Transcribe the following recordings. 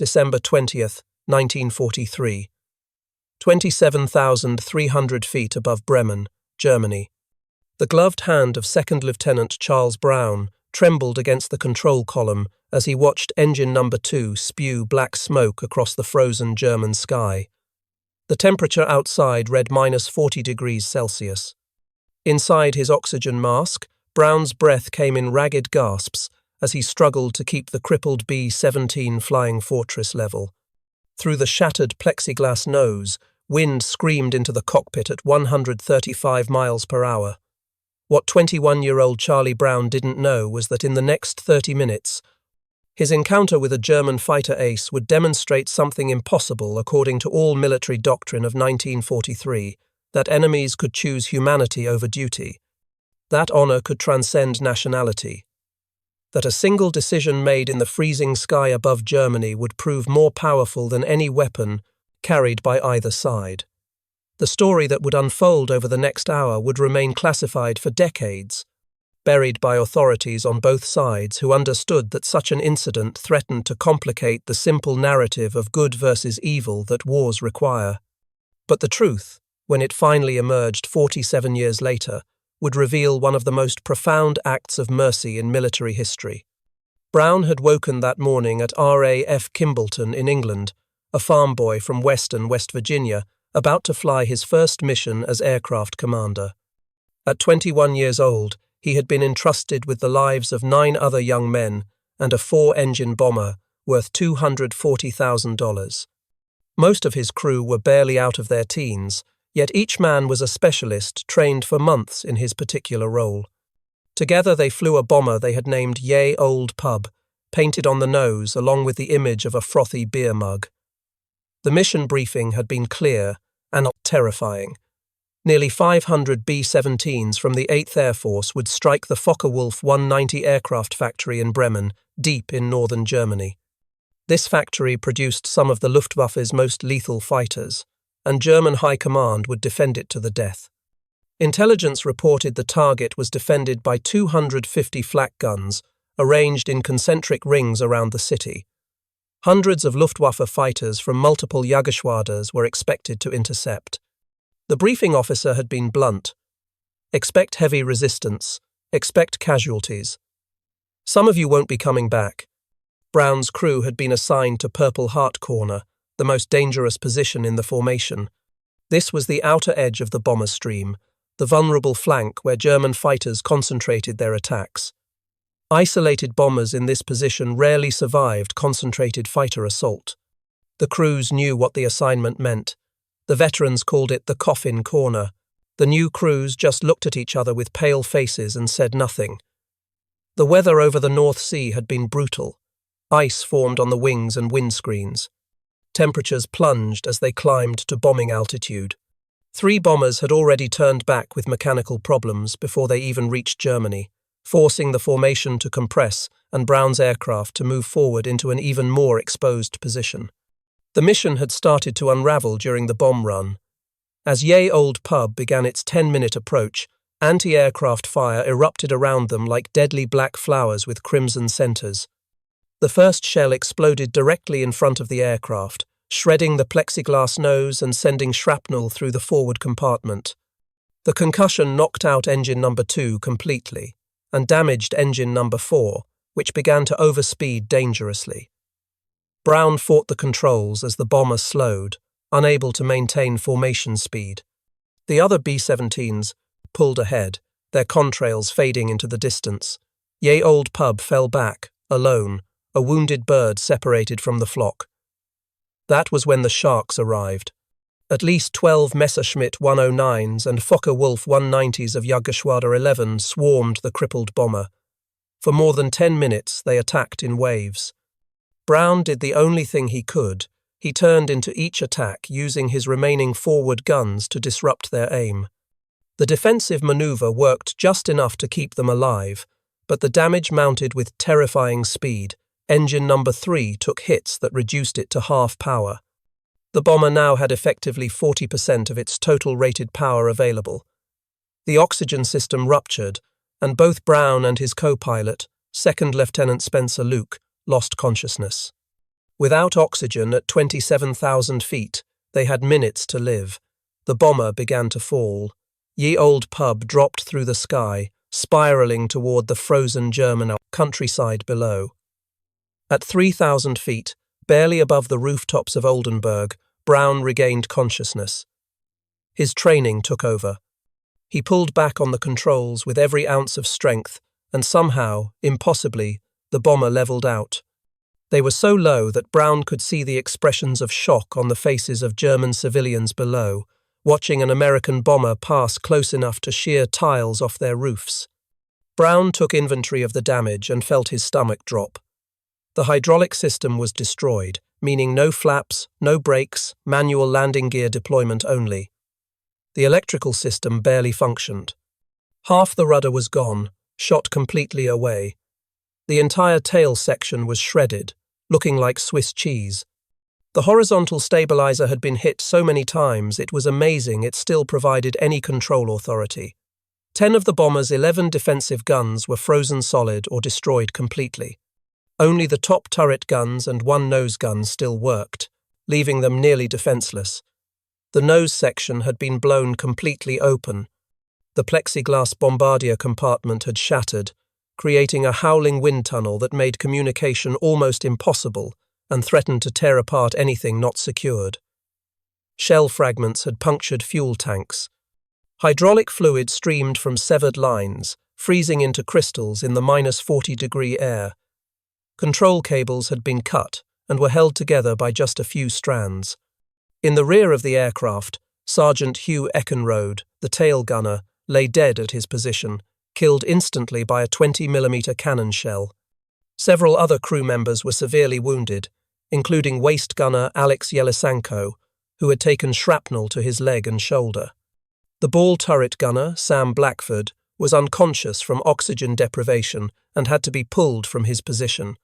December 20th, 1943. 27,300 feet above Bremen, Germany. The gloved hand of Second Lieutenant Charles Brown trembled against the control column as he watched engine number 2 spew black smoke across the frozen German sky. The temperature outside read -40 degrees Celsius. Inside his oxygen mask, Brown's breath came in ragged gasps as he struggled to keep the crippled B-17 flying fortress level. Through the shattered plexiglass nose, wind screamed into the cockpit at 135 miles per hour. What 21-year-old Charlie Brown didn't know was that in the next 30 minutes, his encounter with a German fighter ace would demonstrate something impossible according to all military doctrine of 1943, that enemies could choose humanity over duty. That honor could transcend nationality. That a single decision made in the freezing sky above Germany would prove more powerful than any weapon carried by either side. The story that would unfold over the next hour would remain classified for decades, buried by authorities on both sides who understood that such an incident threatened to complicate the simple narrative of good versus evil that wars require. But the truth, when it finally emerged 47 years later, would reveal one of the most profound acts of mercy in military history. Brown had woken that morning at RAF Kimballton in England, a farm boy from Weston, West Virginia, about to fly his first mission as aircraft commander. At 21 years old, he had been entrusted with the lives of 9 other young men and a 4-engine bomber worth $240,000. Most of his crew were barely out of their teens, yet each man was a specialist trained for months in his particular role. Together they flew a bomber they had named Ye Old Pub, painted on the nose along with the image of a frothy beer mug. The mission briefing had been clear and not terrifying. Nearly 500 B-17s from the 8th Air Force would strike the Focke-Wulf 190 aircraft factory in Bremen, deep in northern Germany. This factory produced some of the Luftwaffe's most lethal fighters, and German High Command would defend it to the death. Intelligence reported the target was defended by 250 flak guns, arranged in concentric rings around the city. Hundreds of Luftwaffe fighters from multiple Jägerschwaders were expected to intercept. The briefing officer had been blunt. Expect heavy resistance. Expect casualties. Some of you won't be coming back. Brown's crew had been assigned to Purple Heart Corner, the most dangerous position in the formation. This was the outer edge of the bomber stream, the vulnerable flank where German fighters concentrated their attacks. Isolated bombers in this position rarely survived concentrated fighter assault. The crews knew what the assignment meant. The veterans called it the coffin corner. The new crews just looked at each other with pale faces and said nothing. The weather over the North Sea had been brutal. Ice formed on the wings and windscreens. Temperatures plunged as they climbed to bombing altitude. 3 bombers had already turned back with mechanical problems before they even reached Germany, forcing the formation to compress and Brown's aircraft to move forward into an even more exposed position. The mission had started to unravel during the bomb run. As Ye Old Pub began its 10-minute approach, anti-aircraft fire erupted around them like deadly black flowers with crimson centers. The first shell exploded directly in front of the aircraft, shredding the plexiglass nose and sending shrapnel through the forward compartment. The concussion knocked out engine number 2 completely and damaged engine number 4, which began to overspeed dangerously. Brown fought the controls as the bomber slowed, unable to maintain formation speed. The other B-17s pulled ahead, their contrails fading into the distance. Ye Old Pub fell back, alone, a wounded bird separated from the flock. That was when the sharks arrived. At least 12 Messerschmitt 109s and Focke-Wulf 190s of Jägerschwader 11 swarmed the crippled bomber. For more than 10 minutes, they attacked in waves. Brown did the only thing he could. He turned into each attack, using his remaining forward guns to disrupt their aim. The defensive maneuver worked just enough to keep them alive, but the damage mounted with terrifying speed. Engine number 3 took hits that reduced it to half power. The bomber now had effectively 40% of its total rated power available. The oxygen system ruptured, and both Brown and his co-pilot, Second Lieutenant Spencer Luke, lost consciousness. Without oxygen at 27,000 feet, they had minutes to live. The bomber began to fall. Ye Old Pub dropped through the sky, spiraling toward the frozen German countryside below. At 3,000 feet, barely above the rooftops of Oldenburg, Brown regained consciousness. His training took over. He pulled back on the controls with every ounce of strength, and somehow, impossibly, the bomber leveled out. They were so low that Brown could see the expressions of shock on the faces of German civilians below, watching an American bomber pass close enough to shear tiles off their roofs. Brown took inventory of the damage and felt his stomach drop. The hydraulic system was destroyed, meaning no flaps, no brakes, manual landing gear deployment only. The electrical system barely functioned. Half the rudder was gone, shot completely away. The entire tail section was shredded, looking like Swiss cheese. The horizontal stabilizer had been hit so many times it was amazing it still provided any control authority. 10 of the bomber's 11 defensive guns were frozen solid or destroyed completely. Only the top turret guns and one nose gun still worked, leaving them nearly defenseless. The nose section had been blown completely open. The plexiglass bombardier compartment had shattered, creating a howling wind tunnel that made communication almost impossible and threatened to tear apart anything not secured. Shell fragments had punctured fuel tanks. Hydraulic fluid streamed from severed lines, freezing into crystals in the -40-degree air. Control cables had been cut and were held together by just a few strands. In the rear of the aircraft, Sergeant Hugh Eckenrode, the tail gunner, lay dead at his position, killed instantly by a 20mm cannon shell. Several other crew members were severely wounded, including waist gunner Alex Yelisanko, who had taken shrapnel to his leg and shoulder. The ball turret gunner, Sam Blackford, was unconscious from oxygen deprivation and had to be pulled from his position.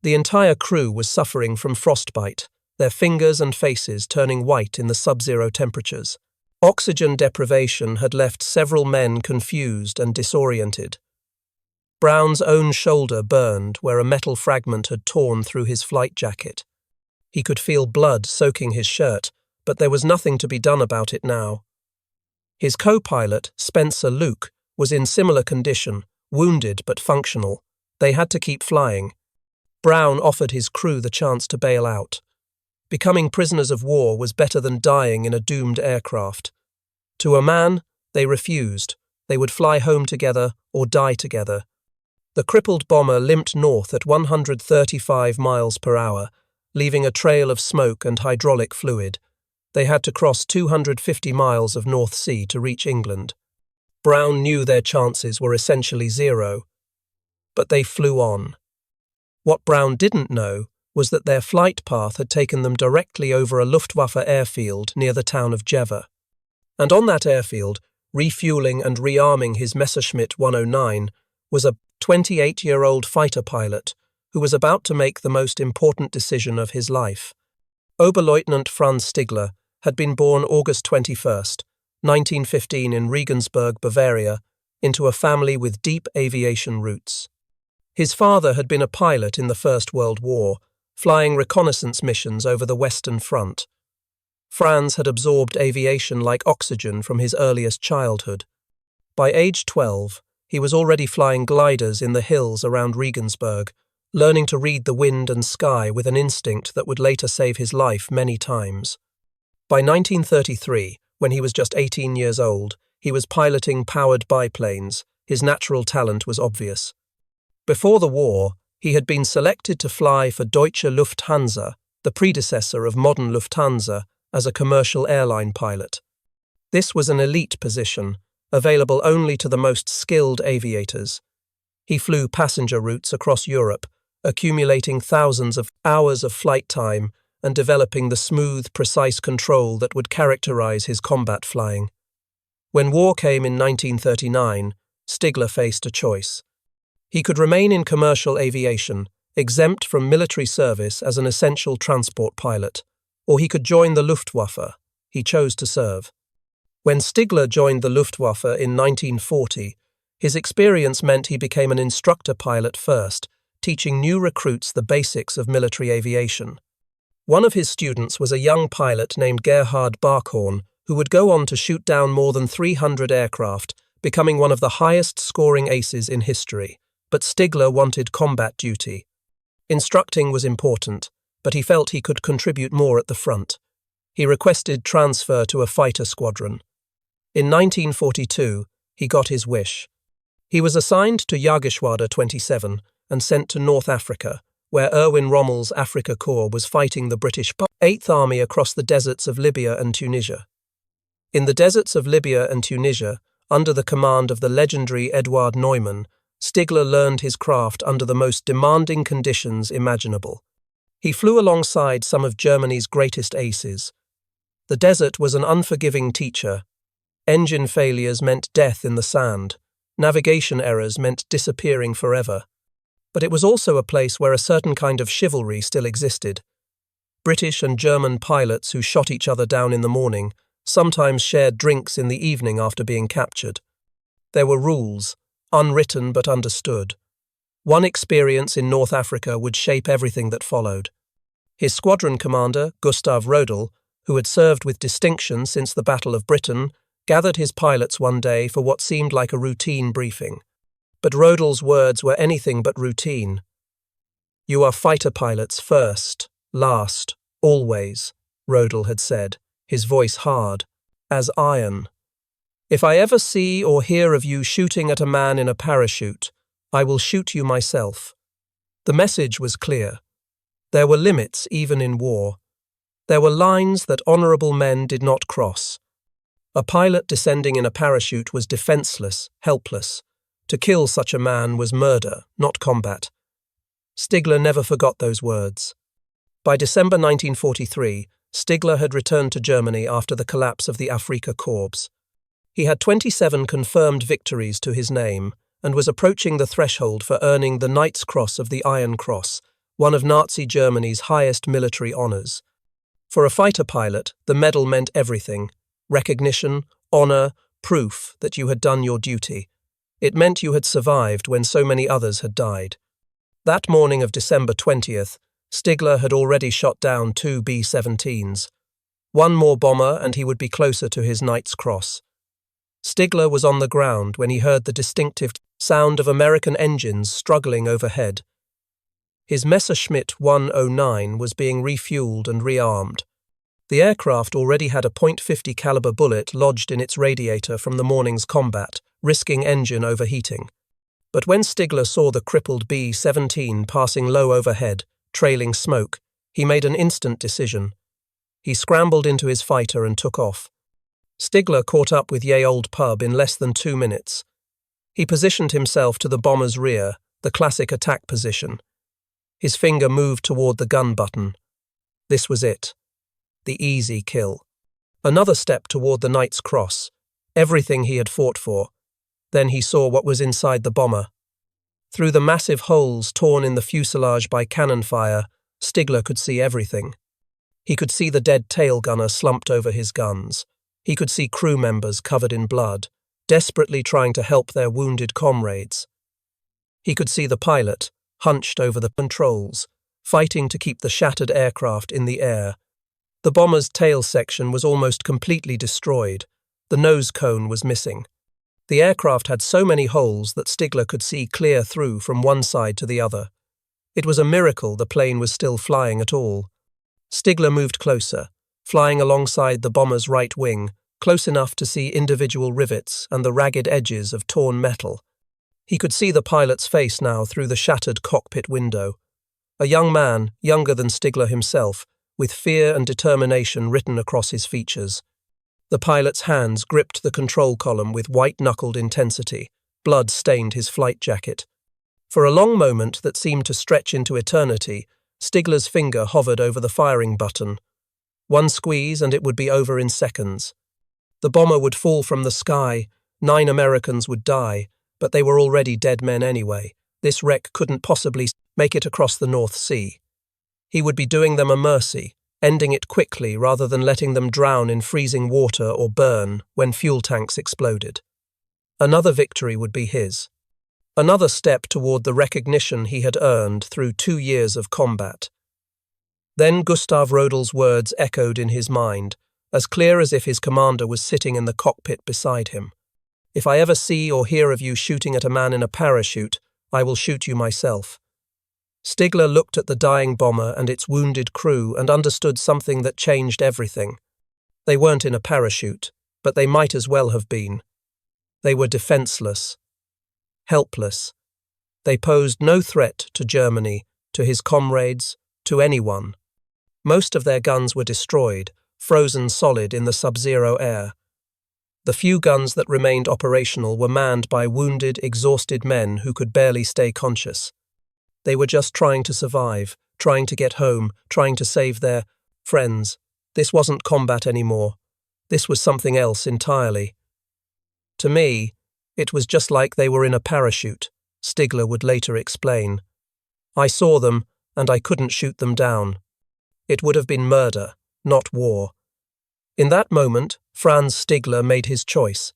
The entire crew was suffering from frostbite, their fingers and faces turning white in the sub-zero temperatures. Oxygen deprivation had left several men confused and disoriented. Brown's own shoulder burned where a metal fragment had torn through his flight jacket. He could feel blood soaking his shirt, but there was nothing to be done about it now. His co-pilot, Spencer Luke, was in similar condition, wounded but functional. They had to keep flying. Brown offered his crew the chance to bail out. Becoming prisoners of war was better than dying in a doomed aircraft. To a man, they refused. They would fly home together or die together. The crippled bomber limped north at 135 miles per hour, leaving a trail of smoke and hydraulic fluid. They had to cross 250 miles of North Sea to reach England. Brown knew their chances were essentially zero. But they flew on. What Brown didn't know was that their flight path had taken them directly over a Luftwaffe airfield near the town of Jever. And on that airfield, refueling and rearming his Messerschmitt 109, was a 28-year-old fighter pilot who was about to make the most important decision of his life. Oberleutnant Franz Stigler had been born August 21st, 1915 in Regensburg, Bavaria, into a family with deep aviation roots. His father had been a pilot in the First World War, flying reconnaissance missions over the Western Front. Franz had absorbed aviation like oxygen from his earliest childhood. By age 12, he was already flying gliders in the hills around Regensburg, learning to read the wind and sky with an instinct that would later save his life many times. By 1933, when he was just 18 years old, he was piloting powered biplanes. His natural talent was obvious. Before the war, he had been selected to fly for Deutsche Lufthansa, the predecessor of modern Lufthansa, as a commercial airline pilot. This was an elite position, available only to the most skilled aviators. He flew passenger routes across Europe, accumulating thousands of hours of flight time and developing the smooth, precise control that would characterize his combat flying. When war came in 1939, Stigler faced a choice. He could remain in commercial aviation, exempt from military service as an essential transport pilot, or he could join the Luftwaffe. He chose to serve. When Stigler joined the Luftwaffe in 1940, his experience meant he became an instructor pilot first, teaching new recruits the basics of military aviation. One of his students was a young pilot named Gerhard Barkhorn, who would go on to shoot down more than 300 aircraft, becoming one of the highest-scoring aces in history. But Stigler wanted combat duty. Instructing was important, but he felt he could contribute more at the front. He requested transfer to a fighter squadron. In 1942, he got his wish. He was assigned to Jagerschwader 27 and sent to North Africa, where Erwin Rommel's Afrika Korps was fighting the British 8th Army across the deserts of Libya and Tunisia. In the deserts of Libya and Tunisia, under the command of the legendary Eduard Neumann, Stigler learned his craft under the most demanding conditions imaginable. He flew alongside some of Germany's greatest aces. The desert was an unforgiving teacher. Engine failures meant death in the sand. Navigation errors meant disappearing forever. But it was also a place where a certain kind of chivalry still existed. British and German pilots who shot each other down in the morning sometimes shared drinks in the evening after being captured. There were rules, unwritten but understood. One experience in North Africa would shape everything that followed. His squadron commander, Gustav Rodel, who had served with distinction since the Battle of Britain, gathered his pilots one day for what seemed like a routine briefing. But Rodel's words were anything but routine. "You are fighter pilots first, last, always," Rodel had said, his voice hard, as iron. "If I ever see or hear of you shooting at a man in a parachute, I will shoot you myself." The message was clear. There were limits even in war. There were lines that honourable men did not cross. A pilot descending in a parachute was defenceless, helpless. To kill such a man was murder, not combat. Stigler never forgot those words. By December 1943, Stigler had returned to Germany after the collapse of the Afrika Korps. He had 27 confirmed victories to his name and was approaching the threshold for earning the Knight's Cross of the Iron Cross, one of Nazi Germany's highest military honours. For a fighter pilot, the medal meant everything: recognition, honour, proof that you had done your duty. It meant you had survived when so many others had died. That morning of December 20th, Stigler had already shot down 2 B-17s. One more bomber and he would be closer to his Knight's Cross. Stigler was on the ground when he heard the distinctive sound of American engines struggling overhead. His Messerschmitt 109 was being refueled and rearmed. The aircraft already had a .50 caliber bullet lodged in its radiator from the morning's combat, risking engine overheating. But when Stigler saw the crippled B-17 passing low overhead, trailing smoke, he made an instant decision. He scrambled into his fighter and took off. Stigler caught up with Ye Old Pub in less than 2 minutes. He positioned himself to the bomber's rear, the classic attack position. His finger moved toward the gun button. This was it. The easy kill. Another step toward the Knight's Cross. Everything he had fought for. Then he saw what was inside the bomber. Through the massive holes torn in the fuselage by cannon fire, Stigler could see everything. He could see the dead tail gunner slumped over his guns. He could see crew members covered in blood, desperately trying to help their wounded comrades. He could see the pilot, hunched over the controls, fighting to keep the shattered aircraft in the air. The bomber's tail section was almost completely destroyed. The nose cone was missing. The aircraft had so many holes that Stigler could see clear through from one side to the other. It was a miracle the plane was still flying at all. Stigler moved closer, flying alongside the bomber's right wing, close enough to see individual rivets and the ragged edges of torn metal. He could see the pilot's face now through the shattered cockpit window. A young man, younger than Stigler himself, with fear and determination written across his features. The pilot's hands gripped the control column with white-knuckled intensity. Blood stained his flight jacket. For a long moment that seemed to stretch into eternity, Stigler's finger hovered over the firing button. One squeeze and it would be over in seconds. The bomber would fall from the sky, 9 Americans would die, but they were already dead men anyway. This wreck couldn't possibly make it across the North Sea. He would be doing them a mercy, ending it quickly rather than letting them drown in freezing water or burn when fuel tanks exploded. Another victory would be his. Another step toward the recognition he had earned through 2 years of combat. Then Gustav Rodel's words echoed in his mind, as clear as if his commander was sitting in the cockpit beside him. "If I ever see or hear of you shooting at a man in a parachute, I will shoot you myself." Stigler looked at the dying bomber and its wounded crew and understood something that changed everything. They weren't in a parachute, but they might as well have been. They were defenseless, helpless. They posed no threat to Germany, to his comrades, to anyone. Most of their guns were destroyed, frozen solid in the sub-zero air. The few guns that remained operational were manned by wounded, exhausted men who could barely stay conscious. They were just trying to survive, trying to get home, trying to save their friends. This wasn't combat anymore. This was something else entirely. To me, it was just like they were in a parachute, Stigler would later explain. I saw them, and I couldn't shoot them down. It would have been murder, not war. In that moment, Franz Stigler made his choice.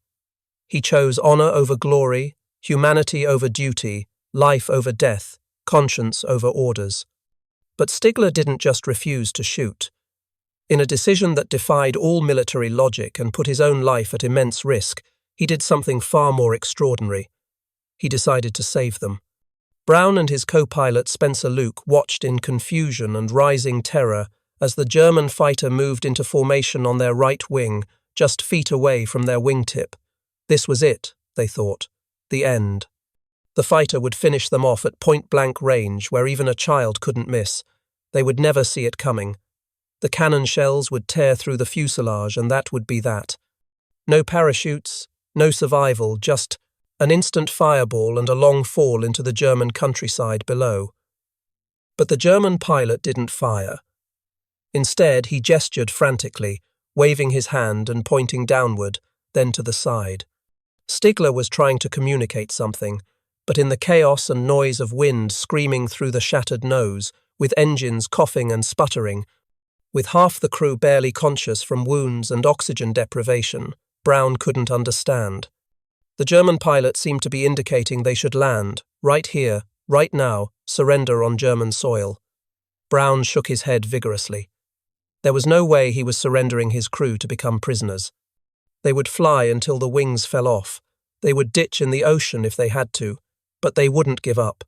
He chose honor over glory, humanity over duty, life over death, conscience over orders. But Stigler didn't just refuse to shoot. In a decision that defied all military logic and put his own life at immense risk, he did something far more extraordinary. He decided to save them. Brown and his co-pilot Spencer Luke watched in confusion and rising terror as the German fighter moved into formation on their right wing, just feet away from their wingtip. This was it, they thought. The end. The fighter would finish them off at point-blank range where even a child couldn't miss. They would never see it coming. The cannon shells would tear through the fuselage, and that would be that. No parachutes, no survival, just an instant fireball and a long fall into the German countryside below. But the German pilot didn't fire. Instead, he gestured frantically, waving his hand and pointing downward, then to the side. Stigler was trying to communicate something, but in the chaos and noise of wind screaming through the shattered nose, with engines coughing and sputtering, with half the crew barely conscious from wounds and oxygen deprivation, Brown couldn't understand. The German pilot seemed to be indicating they should land, right here, right now, surrender on German soil. Brown shook his head vigorously. There was no way he was surrendering his crew to become prisoners. They would fly until the wings fell off. They would ditch in the ocean if they had to, but they wouldn't give up.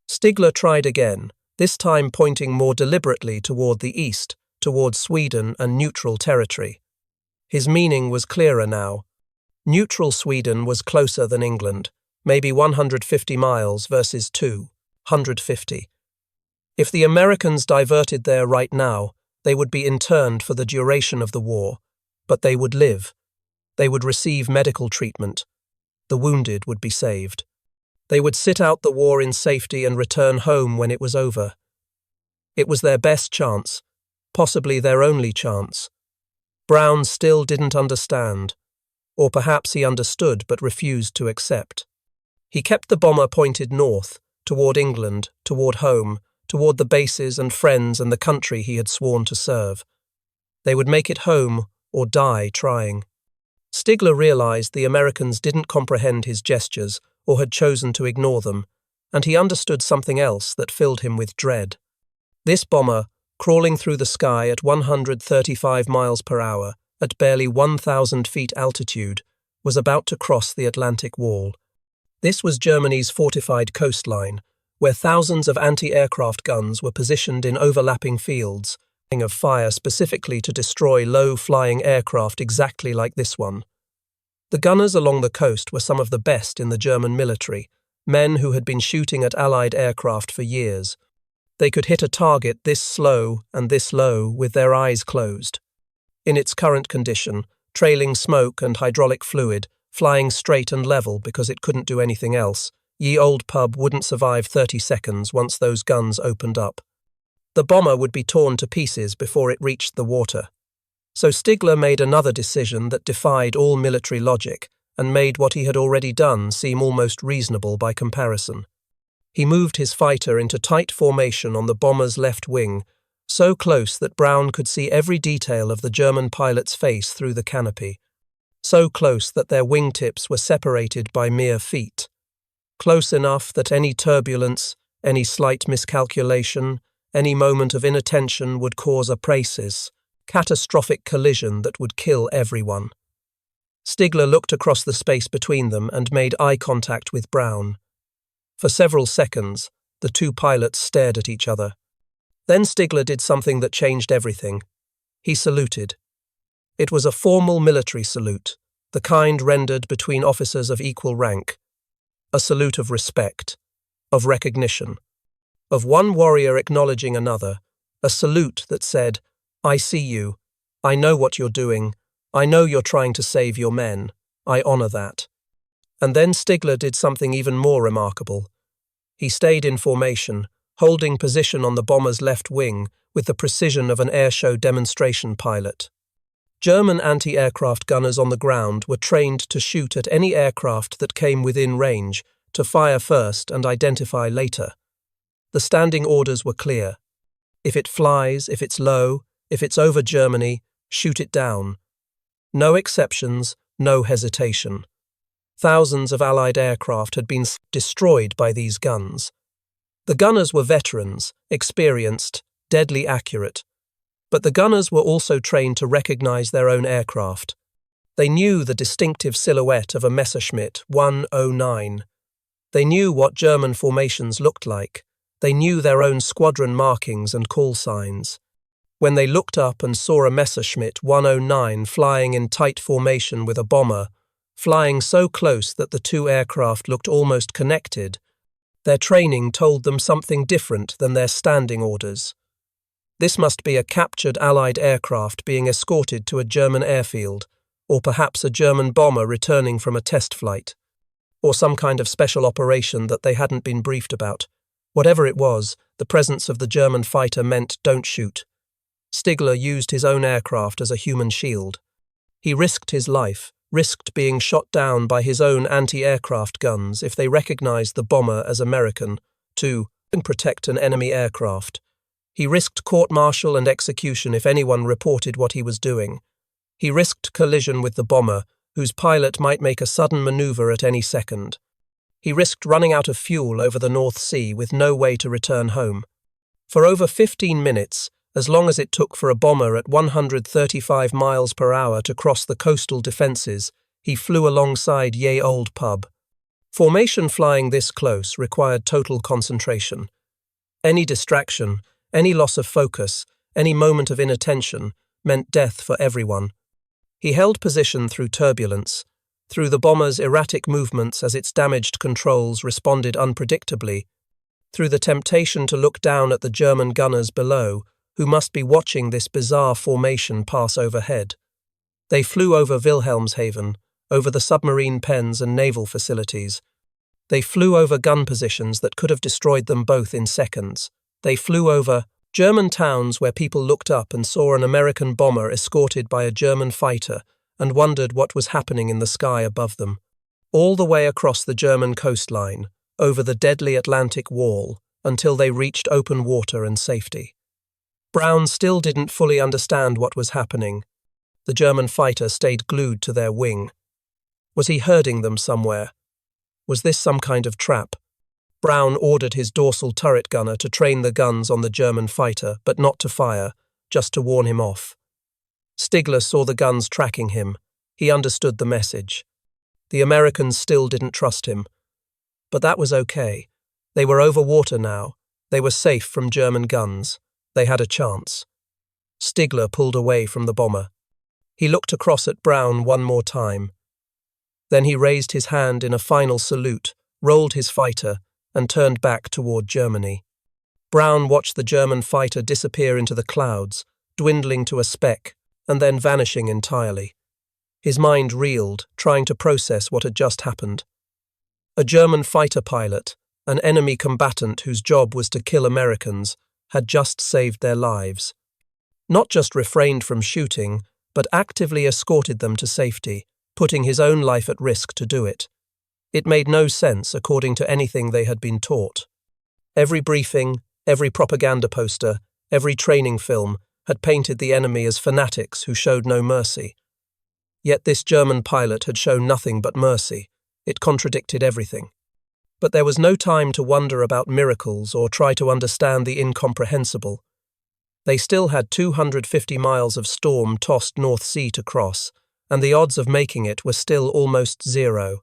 Stigler tried again, this time pointing more deliberately toward the east, toward Sweden and neutral territory. His meaning was clearer now. Neutral Sweden was closer than England, maybe 150 miles versus 250. If the Americans diverted there right now, they would be interned for the duration of the war, but they would live. They would receive medical treatment. The wounded would be saved. They would sit out the war in safety and return home when it was over. It was their best chance, possibly their only chance. Brown still didn't understand, or perhaps he understood but refused to accept. He kept the bomber pointed north, toward England, toward home, toward the bases and friends and the country he had sworn to serve. They would make it home or die trying. Stigler realized the Americans didn't comprehend his gestures or had chosen to ignore them, and he understood something else that filled him with dread. This bomber, crawling through the sky at 135 miles per hour, at barely 1,000 feet altitude, was about to cross the Atlantic Wall. This was Germany's fortified coastline, where thousands of anti-aircraft guns were positioned in overlapping fields, of fire specifically to destroy low-flying aircraft exactly like this one. The gunners along the coast were some of the best in the German military, men who had been shooting at Allied aircraft for years. They could hit a target this slow and this low with their eyes closed. In its current condition, trailing smoke and hydraulic fluid, flying straight and level because it couldn't do anything else, ye old pub wouldn't survive 30 seconds once those guns opened up. The bomber would be torn to pieces before it reached the water. So Stigler made another decision that defied all military logic and made what he had already done seem almost reasonable by comparison. He moved his fighter into tight formation on the bomber's left wing, so close that Brown could see every detail of the German pilot's face through the canopy, so close that their wingtips were separated by mere feet, close enough that any turbulence, any slight miscalculation, Any moment of inattention would cause a crisis, catastrophic collision that would kill everyone. Stigler looked across the space between them and made eye contact with Brown. For several seconds, the two pilots stared at each other. Then Stigler did something that changed everything. He saluted. It was a formal military salute, the kind rendered between officers of equal rank. A salute of respect, of recognition, of one warrior acknowledging another, a salute that said, "I see you. I know what you're doing. I know you're trying to save your men. I honor that." And then Stigler did something even more remarkable. He stayed in formation, holding position on the bomber's left wing with the precision of an airshow demonstration pilot. German anti-aircraft gunners on the ground were trained to shoot at any aircraft that came within range, to fire first and identify later. The standing orders were clear. If it flies, if it's low, if it's over Germany, shoot it down. No exceptions, no hesitation. Thousands of Allied aircraft had been destroyed by these guns. The gunners were veterans, experienced, deadly accurate. But the gunners were also trained to recognize their own aircraft. They knew the distinctive silhouette of a Messerschmitt 109. They knew what German formations looked like. They knew their own squadron markings and call signs. When they looked up and saw a Messerschmitt 109 flying in tight formation with a bomber, flying so close that the two aircraft looked almost connected, their training told them something different than their standing orders. This must be a captured Allied aircraft being escorted to a German airfield, or perhaps a German bomber returning from a test flight, or some kind of special operation that they hadn't been briefed about. Whatever it was, the presence of the German fighter meant don't shoot. Stigler used his own aircraft as a human shield. He risked his life, risked being shot down by his own anti-aircraft guns if they recognized the bomber as American, to protect an enemy aircraft. He risked court-martial and execution if anyone reported what he was doing. He risked collision with the bomber, whose pilot might make a sudden maneuver at any second. He risked running out of fuel over the North Sea with no way to return home. For over 15 minutes, as long as it took for a bomber at 135 miles per hour to cross the coastal defences, he flew alongside Ye Old Pub. Formation flying this close required total concentration. Any distraction, any loss of focus, any moment of inattention, meant death for everyone. He held position through turbulence, through the bomber's erratic movements as its damaged controls responded unpredictably, through the temptation to look down at the German gunners below, who must be watching this bizarre formation pass overhead. They flew over Wilhelmshaven, over the submarine pens and naval facilities. They flew over gun positions that could have destroyed them both in seconds. They flew over German towns where people looked up and saw an American bomber escorted by a German fighter and wondered what was happening in the sky above them. All the way across the German coastline, over the deadly Atlantic wall, until they reached open water and safety. Brown still didn't fully understand what was happening. The German fighter stayed glued to their wing. Was he herding them somewhere? Was this some kind of trap? Brown ordered his dorsal turret gunner to train the guns on the German fighter, but not to fire, just to warn him off. Stigler saw the guns tracking him. He understood the message. The Americans still didn't trust him. But that was okay. They were over water now. They were safe from German guns. They had a chance. Stigler pulled away from the bomber. He looked across at Brown one more time. Then he raised his hand in a final salute, rolled his fighter, and turned back toward Germany. Brown watched the German fighter disappear into the clouds, dwindling to a speck, and then vanishing entirely. His mind reeled, trying to process what had just happened. A German fighter pilot, an enemy combatant whose job was to kill Americans, had just saved their lives. Not just refrained from shooting, but actively escorted them to safety, putting his own life at risk to do it. It made no sense according to anything they had been taught. Every briefing, every propaganda poster, every training film had painted the enemy as fanatics who showed no mercy. Yet this German pilot had shown nothing but mercy. It contradicted everything. But there was no time to wonder about miracles or try to understand the incomprehensible. They still had 250 miles of storm-tossed North Sea to cross, and the odds of making it were still almost zero.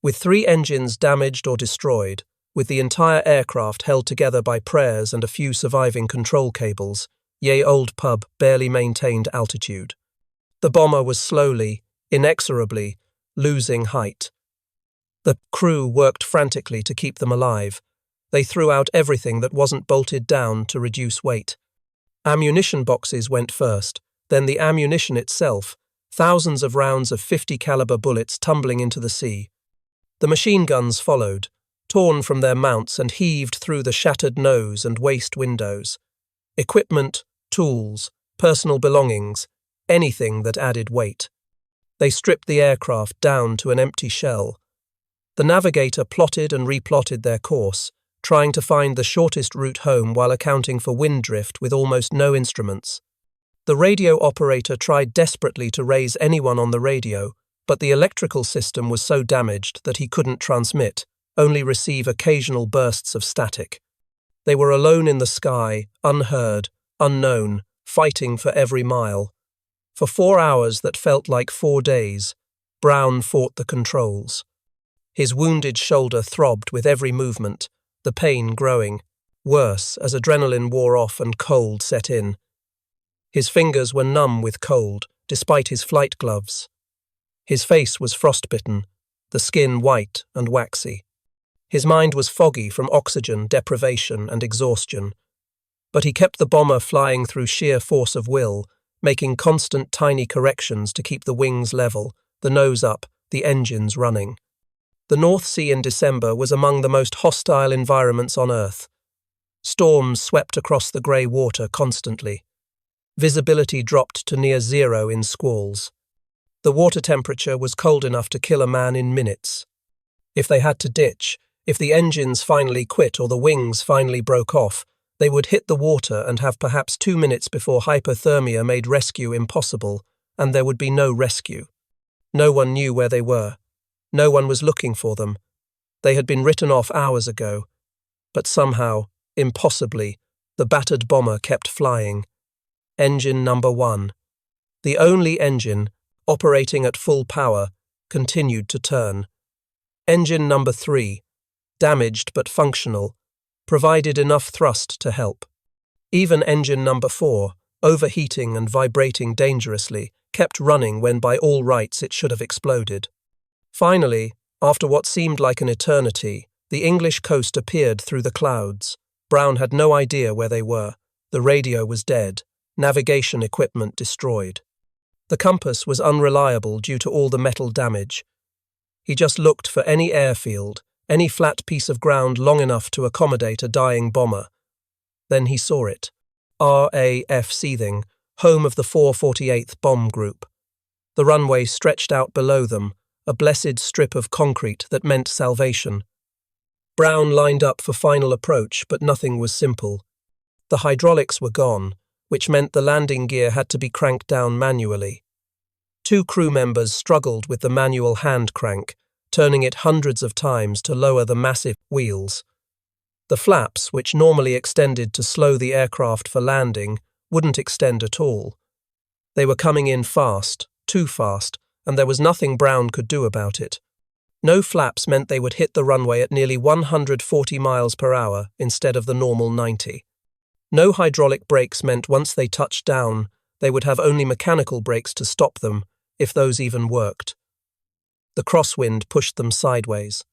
With 3 engines damaged or destroyed, with the entire aircraft held together by prayers and a few surviving control cables, Ye Old Pub barely maintained altitude. The bomber was slowly, inexorably, losing height. The crew worked frantically to keep them alive. They threw out everything that wasn't bolted down to reduce weight. Ammunition boxes went first, then the ammunition itself, thousands of rounds of 50 caliber bullets tumbling into the sea. The machine guns followed, torn from their mounts and heaved through the shattered nose and waist windows. Equipment, tools, personal belongings, anything that added weight. They stripped the aircraft down to an empty shell. The navigator plotted and replotted their course, trying to find the shortest route home while accounting for wind drift with almost no instruments. The radio operator tried desperately to raise anyone on the radio, but the electrical system was so damaged that he couldn't transmit, only receive occasional bursts of static. They were alone in the sky, unheard, unknown, fighting for every mile. For 4 hours that felt like 4 days, Brown fought the controls. His wounded shoulder throbbed with every movement, the pain growing, worse as adrenaline wore off and cold set in. His fingers were numb with cold, despite his flight gloves. His face was frostbitten, the skin white and waxy. His mind was foggy from oxygen deprivation and exhaustion. But he kept the bomber flying through sheer force of will, making constant tiny corrections to keep the wings level, the nose up, the engines running. The North Sea in December was among the most hostile environments on Earth. Storms swept across the grey water constantly. Visibility dropped to near zero in squalls. The water temperature was cold enough to kill a man in minutes. If they had to ditch, if the engines finally quit or the wings finally broke off, they would hit the water and have perhaps 2 minutes before hypothermia made rescue impossible, and there would be no rescue. No one knew where they were. No one was looking for them. They had been written off hours ago. But somehow, impossibly, the battered bomber kept flying. Engine number 1, the only engine, operating at full power, continued to turn. Engine number 3, damaged but functional, provided enough thrust to help. Even engine number 4, overheating and vibrating dangerously, kept running when by all rights it should have exploded. Finally, after what seemed like an eternity, the English coast appeared through the clouds. Brown had no idea where they were. The radio was dead. Navigation equipment destroyed. The compass was unreliable due to all the metal damage. He just looked for any airfield, any flat piece of ground long enough to accommodate a dying bomber. Then he saw it. RAF Seething, home of the 448th Bomb Group. The runway stretched out below them, a blessed strip of concrete that meant salvation. Brown lined up for final approach, but nothing was simple. The hydraulics were gone, which meant the landing gear had to be cranked down manually. 2 crew members struggled with the manual hand crank, turning it hundreds of times to lower the massive wheels. The flaps, which normally extended to slow the aircraft for landing, wouldn't extend at all. They were coming in fast, too fast, and there was nothing Brown could do about it. No flaps meant they would hit the runway at nearly 140 miles per hour instead of the normal 90. No hydraulic brakes meant once they touched down, they would have only mechanical brakes to stop them, if those even worked. The crosswind pushed them sideways.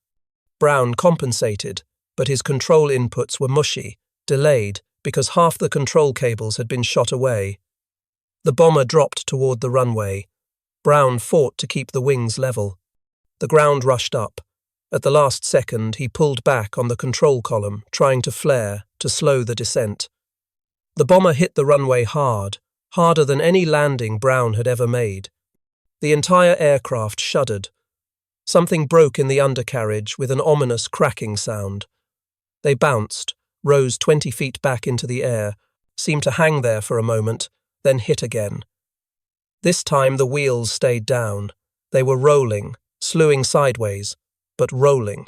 Brown compensated, but his control inputs were mushy, delayed, because half the control cables had been shot away. The bomber dropped toward the runway. Brown fought to keep the wings level. The ground rushed up. At the last second, he pulled back on the control column, trying to flare, to slow the descent. The bomber hit the runway hard, harder than any landing Brown had ever made. The entire aircraft shuddered. Something broke in the undercarriage with an ominous cracking sound. They bounced, rose 20 feet back into the air, seemed to hang there for a moment, then hit again. This time the wheels stayed down. They were rolling, slewing sideways, but rolling.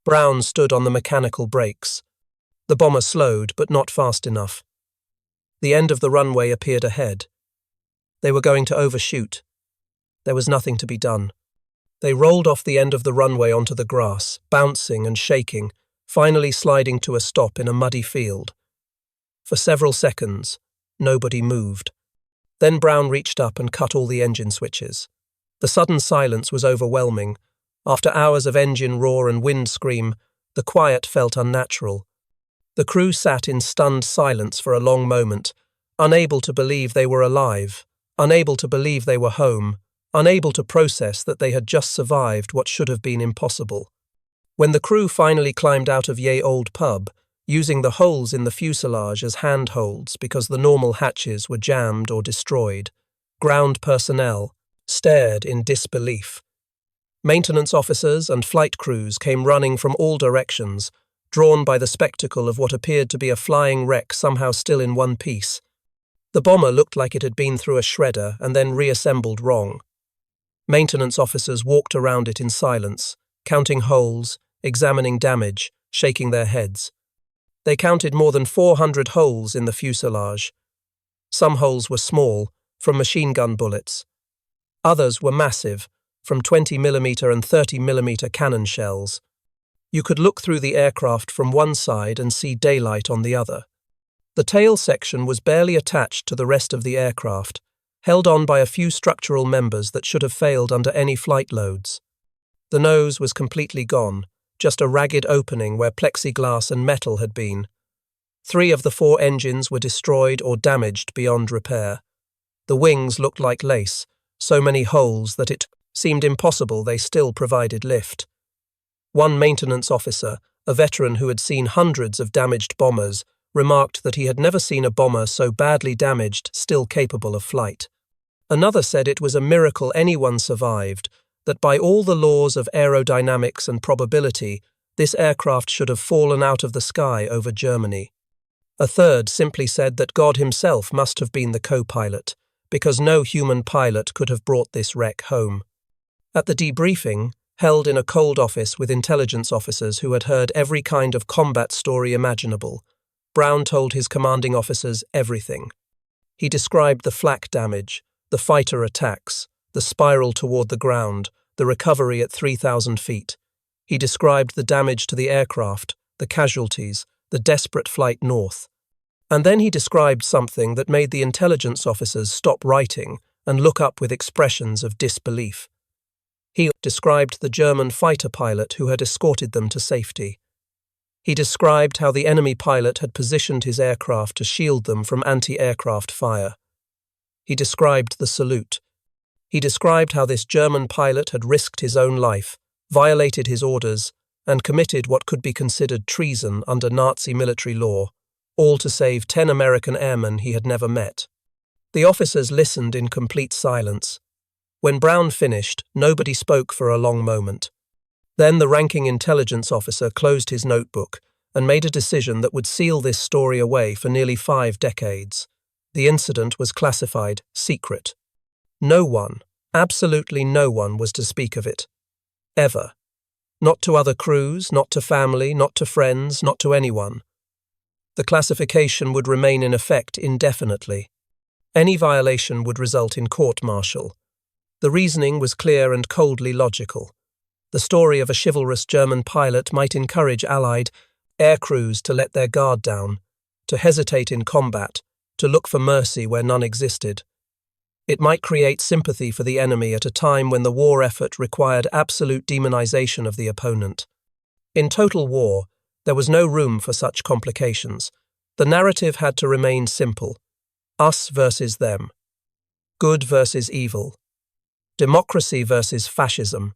Brown stood on the mechanical brakes. The bomber slowed, but not fast enough. The end of the runway appeared ahead. They were going to overshoot. There was nothing to be done. They rolled off the end of the runway onto the grass, bouncing and shaking, finally sliding to a stop in a muddy field. For several seconds, nobody moved. Then Brown reached up and cut all the engine switches. The sudden silence was overwhelming. After hours of engine roar and wind scream, the quiet felt unnatural. The crew sat in stunned silence for a long moment, unable to believe they were alive, unable to believe they were home, unable to process that they had just survived what should have been impossible. When the crew finally climbed out of Ye Old Pub, using the holes in the fuselage as handholds because the normal hatches were jammed or destroyed, ground personnel stared in disbelief. Maintenance officers and flight crews came running from all directions, drawn by the spectacle of what appeared to be a flying wreck somehow still in one piece. The bomber looked like it had been through a shredder and then reassembled wrong. Maintenance officers walked around it in silence, counting holes, examining damage, shaking their heads. They counted more than 400 holes in the fuselage. Some holes were small, from machine gun bullets. Others were massive, from 20mm and 30mm cannon shells. You could look through the aircraft from one side and see daylight on the other. The tail section was barely attached to the rest of the aircraft, held on by a few structural members that should have failed under any flight loads. The nose was completely gone, just a ragged opening where plexiglass and metal had been. 3 of the 4 engines were destroyed or damaged beyond repair. The wings looked like lace, so many holes that it seemed impossible they still provided lift. One maintenance officer, a veteran who had seen hundreds of damaged bombers, remarked that he had never seen a bomber so badly damaged still capable of flight. Another said it was a miracle anyone survived, that by all the laws of aerodynamics and probability, this aircraft should have fallen out of the sky over Germany. A third simply said that God himself must have been the co-pilot, because no human pilot could have brought this wreck home. At the debriefing, held in a cold office with intelligence officers who had heard every kind of combat story imaginable, Brown told his commanding officers everything. He described the flak damage, the fighter attacks, the spiral toward the ground, the recovery at 3,000 feet. He described the damage to the aircraft, the casualties, the desperate flight north. And then he described something that made the intelligence officers stop writing and look up with expressions of disbelief. He described the German fighter pilot who had escorted them to safety. He described how the enemy pilot had positioned his aircraft to shield them from anti-aircraft fire. He described the salute. He described how this German pilot had risked his own life, violated his orders, and committed what could be considered treason under Nazi military law, all to save 10 American airmen he had never met. The officers listened in complete silence. When Brown finished, nobody spoke for a long moment. Then the ranking intelligence officer closed his notebook and made a decision that would seal this story away for nearly 5 decades. The incident was classified secret. No one, absolutely no one, was to speak of it. Ever. Not to other crews, not to family, not to friends, not to anyone. The classification would remain in effect indefinitely. Any violation would result in court-martial. The reasoning was clear and coldly logical. The story of a chivalrous German pilot might encourage Allied air crews to let their guard down, to hesitate in combat, to look for mercy where none existed. It might create sympathy for the enemy at a time when the war effort required absolute demonization of the opponent. In total war, there was no room for such complications. The narrative had to remain simple. Us versus them. Good versus evil. Democracy versus fascism.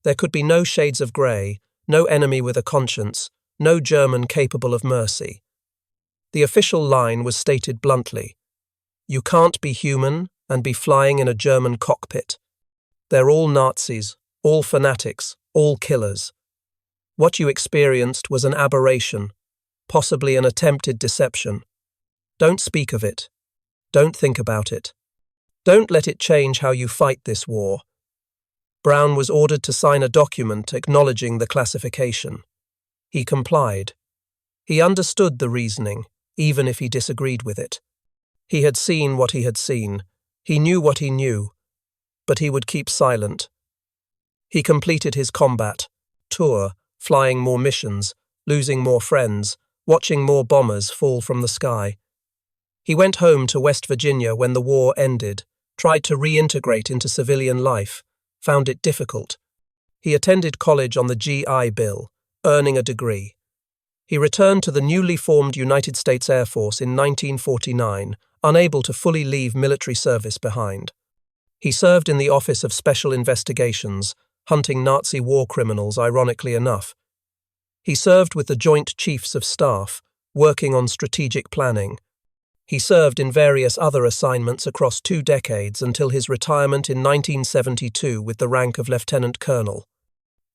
There could be no shades of grey, no enemy with a conscience, no German capable of mercy. The official line was stated bluntly. You can't be human and be flying in a German cockpit. They're all Nazis, all fanatics, all killers. What you experienced was an aberration, possibly an attempted deception. Don't speak of it. Don't think about it. Don't let it change how you fight this war. Brown was ordered to sign a document acknowledging the classification. He complied. He understood the reasoning, even if he disagreed with it. He had seen what he had seen. He knew what he knew. But he would keep silent. He completed his combat tour, flying more missions, losing more friends, watching more bombers fall from the sky. He went home to West Virginia when the war ended, tried to reintegrate into civilian life, found it difficult. He attended college on the GI Bill, earning a degree. He returned to the newly formed United States Air Force in 1949, unable to fully leave military service behind. He served in the Office of Special Investigations, hunting Nazi war criminals, ironically enough. He served with the Joint Chiefs of Staff, working on strategic planning. He served in various other assignments across 2 decades until his retirement in 1972 with the rank of Lieutenant Colonel.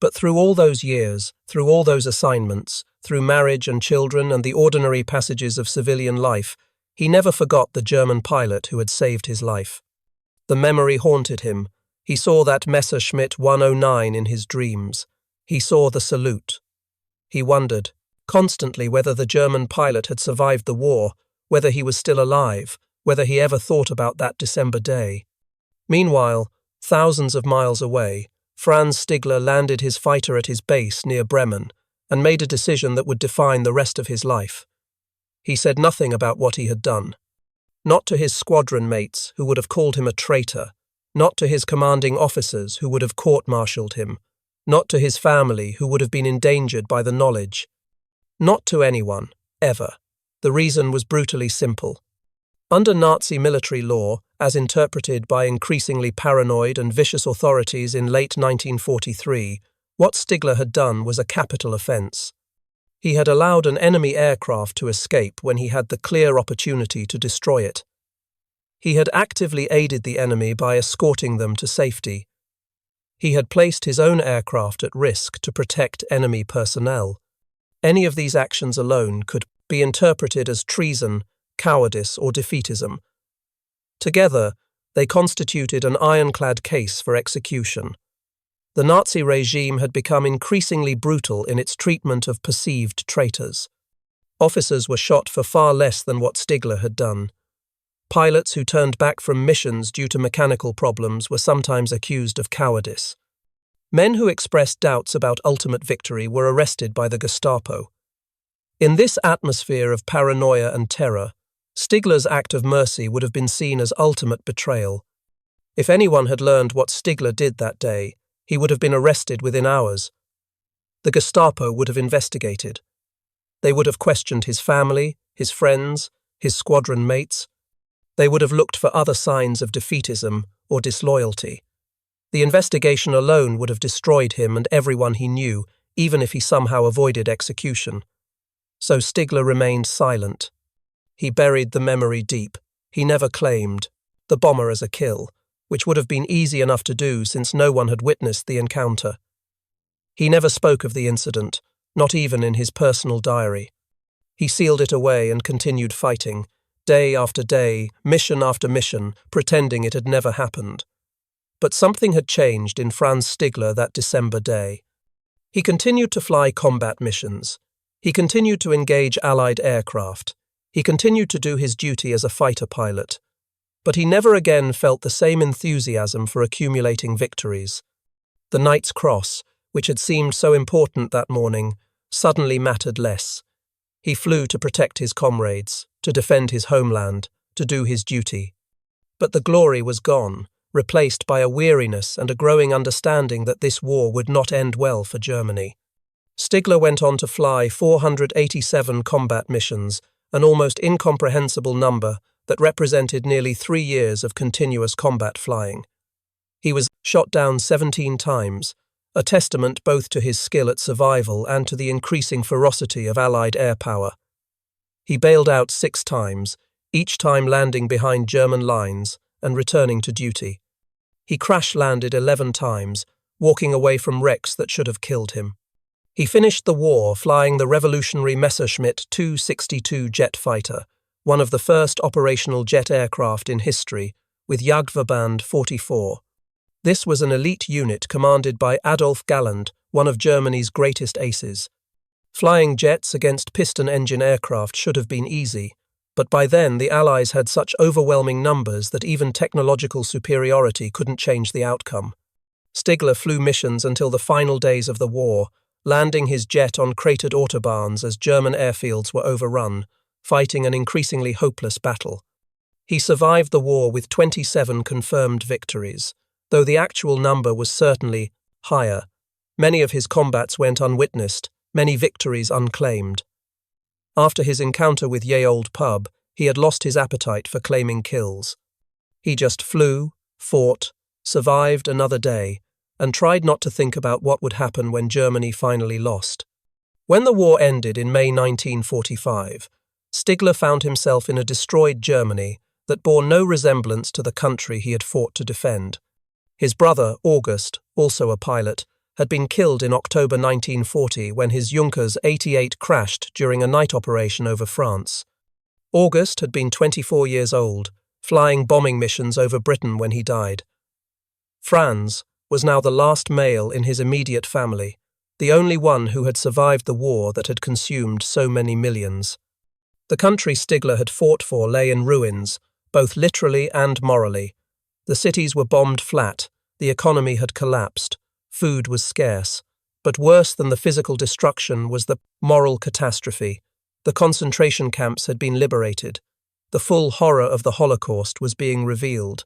But through all those years, through all those assignments, through marriage and children and the ordinary passages of civilian life, he never forgot the German pilot who had saved his life. The memory haunted him. He saw that Messerschmitt 109 in his dreams. He saw the salute. He wondered, constantly, whether the German pilot had survived the war, whether he was still alive, whether he ever thought about that December day. Meanwhile, thousands of miles away, Franz Stigler landed his fighter at his base near Bremen and made a decision that would define the rest of his life. He said nothing about what he had done. Not to his squadron mates, who would have called him a traitor. Not to his commanding officers, who would have court-martialed him. Not to his family, who would have been endangered by the knowledge. Not to anyone, ever. The reason was brutally simple. Under Nazi military law, as interpreted by increasingly paranoid and vicious authorities in late 1943, what Stigler had done was a capital offence. He had allowed an enemy aircraft to escape when he had the clear opportunity to destroy it. He had actively aided the enemy by escorting them to safety. He had placed his own aircraft at risk to protect enemy personnel. Any of these actions alone could be interpreted as treason, cowardice, or defeatism. Together, they constituted an ironclad case for execution. The Nazi regime had become increasingly brutal in its treatment of perceived traitors. Officers were shot for far less than what Stigler had done. Pilots who turned back from missions due to mechanical problems were sometimes accused of cowardice. Men who expressed doubts about ultimate victory were arrested by the Gestapo. In this atmosphere of paranoia and terror, Stigler's act of mercy would have been seen as ultimate betrayal. If anyone had learned what Stigler did that day, he would have been arrested within hours. The Gestapo would have investigated. They would have questioned his family, his friends, his squadron mates. They would have looked for other signs of defeatism or disloyalty. The investigation alone would have destroyed him and everyone he knew, even if he somehow avoided execution. So Stigler remained silent. He buried the memory deep. He never claimed the bomber as a kill, which would have been easy enough to do since no one had witnessed the encounter. He never spoke of the incident, not even in his personal diary. He sealed it away and continued fighting, day after day, mission after mission, pretending it had never happened. But something had changed in Franz Stigler that December day. He continued to fly combat missions. He continued to engage Allied aircraft. He continued to do his duty as a fighter pilot. But he never again felt the same enthusiasm for accumulating victories. The Knight's Cross, which had seemed so important that morning, suddenly mattered less. He flew to protect his comrades, to defend his homeland, to do his duty. But the glory was gone, replaced by a weariness and a growing understanding that this war would not end well for Germany. Stigler went on to fly 487 combat missions, an almost incomprehensible number that represented nearly 3 years of continuous combat flying. He was shot down 17 times, a testament both to his skill at survival and to the increasing ferocity of Allied air power. He bailed out 6 times, each time landing behind German lines and returning to duty. He crash-landed 11 times, walking away from wrecks that should have killed him. He finished the war flying the revolutionary Messerschmitt 262 jet fighter, one of the first operational jet aircraft in history, with Jagdverband 44. This was an elite unit commanded by Adolf Galland, one of Germany's greatest aces. Flying jets against piston-engine aircraft should have been easy, but by then the Allies had such overwhelming numbers that even technological superiority couldn't change the outcome. Stigler flew missions until the final days of the war, landing his jet on cratered autobahns as German airfields were overrun, fighting an increasingly hopeless battle. He survived the war with 27 confirmed victories, though the actual number was certainly higher. Many of his combats went unwitnessed, many victories unclaimed. After his encounter with Ye Old Pub, he had lost his appetite for claiming kills. He just flew, fought, survived another day, and tried not to think about what would happen when Germany finally lost. When the war ended in May 1945, Stigler found himself in a destroyed Germany that bore no resemblance to the country he had fought to defend. His brother, August, also a pilot, had been killed in October 1940 when his Junkers 88 crashed during a night operation over France. August had been 24 years old, flying bombing missions over Britain when he died. Franz was now the last male in his immediate family, the only one who had survived the war that had consumed so many millions. The country Stigler had fought for lay in ruins, both literally and morally. The cities were bombed flat, the economy had collapsed, food was scarce, but worse than the physical destruction was the moral catastrophe. The concentration camps had been liberated. The full horror of the Holocaust was being revealed.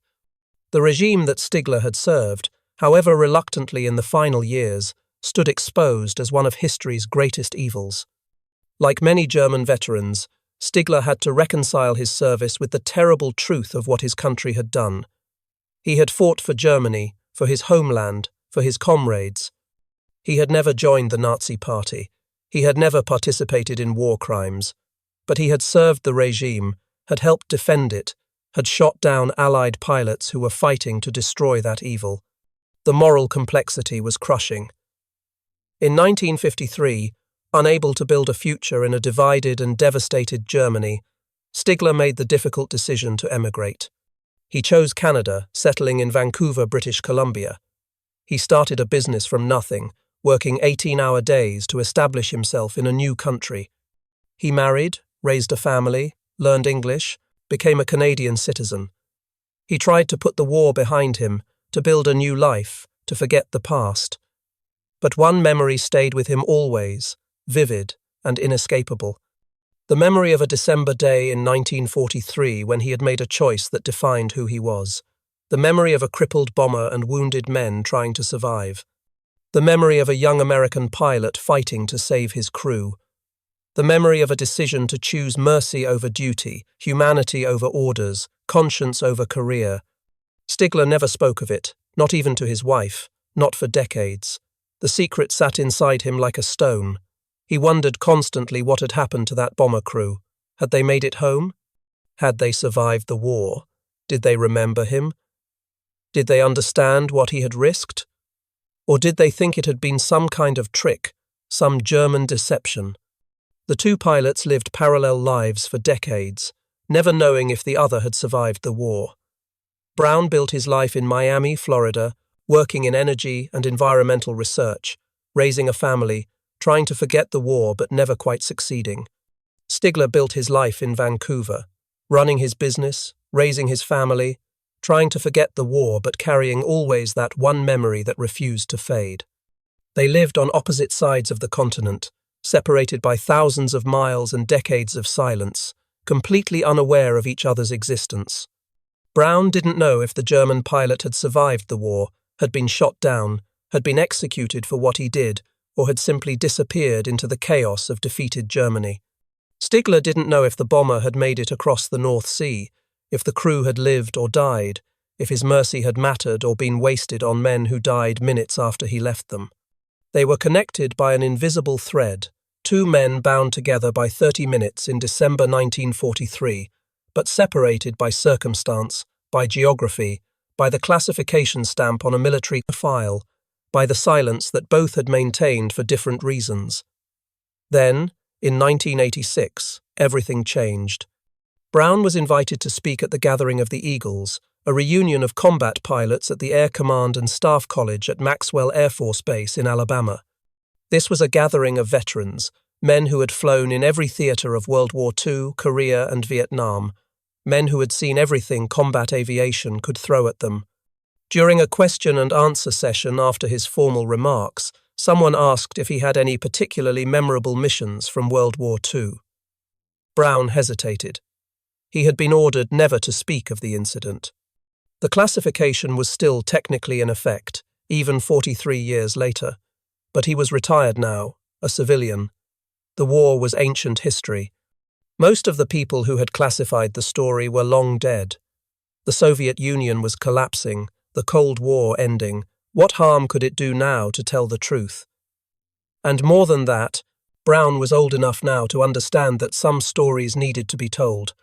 The regime that Stigler had served, however reluctantly in the final years, stood exposed as one of history's greatest evils. Like many German veterans, Stigler had to reconcile his service with the terrible truth of what his country had done. He had fought for Germany, for his homeland, for his comrades. He had never joined the Nazi Party. He had never participated in war crimes. But he had served the regime, had helped defend it, had shot down Allied pilots who were fighting to destroy that evil. The moral complexity was crushing. In 1953, unable to build a future in a divided and devastated Germany, Stigler made the difficult decision to emigrate. He chose Canada, settling in Vancouver, British Columbia. He started a business from nothing, working 18-hour days to establish himself in a new country. He married, raised a family, learned English, became a Canadian citizen. He tried to put the war behind him, to build a new life, to forget the past. But one memory stayed with him always, vivid and inescapable. The memory of a December day in 1943 when he had made a choice that defined who he was. The memory of a crippled bomber and wounded men trying to survive. The memory of a young American pilot fighting to save his crew. The memory of a decision to choose mercy over duty, humanity over orders, conscience over career. Stigler never spoke of it, not even to his wife, not for decades. The secret sat inside him like a stone. He wondered constantly what had happened to that bomber crew. Had they made it home? Had they survived the war? Did they remember him? Did they understand what he had risked? Or did they think it had been some kind of trick, some German deception? The two pilots lived parallel lives for decades, never knowing if the other had survived the war. Brown built his life in Miami, Florida, working in energy and environmental research, raising a family, trying to forget the war but never quite succeeding. Stigler built his life in Vancouver, running his business, raising his family, trying to forget the war but carrying always that one memory that refused to fade. They lived on opposite sides of the continent, separated by thousands of miles and decades of silence, completely unaware of each other's existence. Brown didn't know if the German pilot had survived the war, had been shot down, had been executed for what he did, or had simply disappeared into the chaos of defeated Germany. Stigler didn't know if the bomber had made it across the North Sea, if the crew had lived or died, if his mercy had mattered or been wasted on men who died minutes after he left them. They were connected by an invisible thread, two men bound together by 30 minutes in December 1943, but separated by circumstance, by geography, by the classification stamp on a military file, by the silence that both had maintained for different reasons. Then, in 1986, everything changed. Brown was invited to speak at the gathering of the Eagles, a reunion of combat pilots at the Air Command and Staff College at Maxwell Air Force Base in Alabama. This was a gathering of veterans, Men who had flown in every theatre of World War II, Korea, and Vietnam. Men who had seen everything combat aviation could throw at them. During a question and answer session after his formal remarks, someone asked if he had any particularly memorable missions from World War II. Brown hesitated. He had been ordered never to speak of the incident. The classification was still technically in effect, even 43 years later, but he was retired now, a civilian. The war was ancient history. Most of the people who had classified the story were long dead. The Soviet Union was collapsing, the Cold War ending. What harm could it do now to tell the truth? And more than that, Brown was old enough now to understand that some stories needed to be told,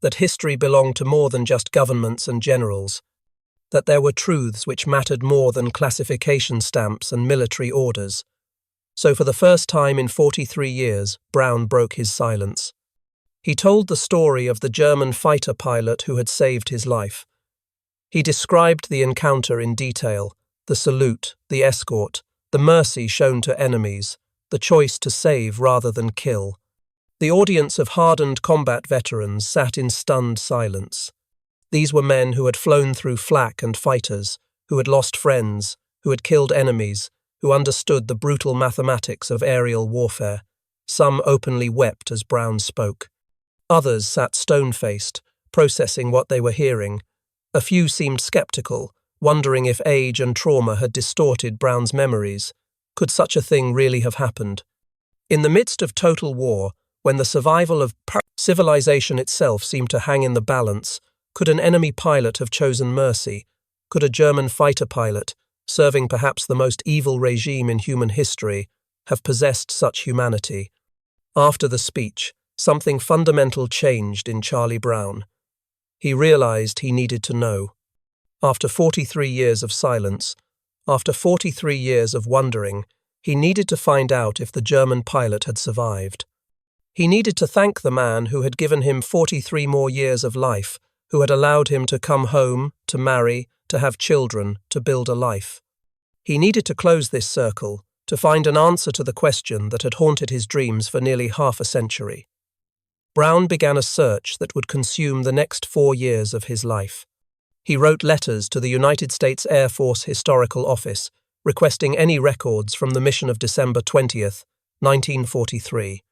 that history belonged to more than just governments and generals, that there were truths which mattered more than classification stamps and military orders. So for the first time in 43 years, Brown broke his silence. He told the story of the German fighter pilot who had saved his life. He described the encounter in detail, the salute, the escort, the mercy shown to enemies, the choice to save rather than kill. The audience of hardened combat veterans sat in stunned silence. These were men who had flown through flak and fighters, who had lost friends, who had killed enemies, who understood the brutal mathematics of aerial warfare. Some openly wept as Brown spoke. Others sat stone-faced, processing what they were hearing. A few seemed skeptical, wondering if age and trauma had distorted Brown's memories. Could such a thing really have happened? In the midst of total war, when the survival of civilization itself seemed to hang in the balance, could an enemy pilot have chosen mercy? Could a German fighter pilot, serving perhaps the most evil regime in human history, have possessed such humanity? After the speech, something fundamental changed in Charlie Brown. He realized he needed to know. After 43 years of silence, after 43 years of wondering, he needed to find out if the German pilot had survived. He needed to thank the man who had given him 43 more years of life, who had allowed him to come home, to marry, to have children, to build a life. He needed to close this circle, to find an answer to the question that had haunted his dreams for nearly half a century. Brown began a search that would consume the next 4 years of his life. He wrote letters to the United States Air Force Historical Office, requesting any records from the mission of December 20th, 1943.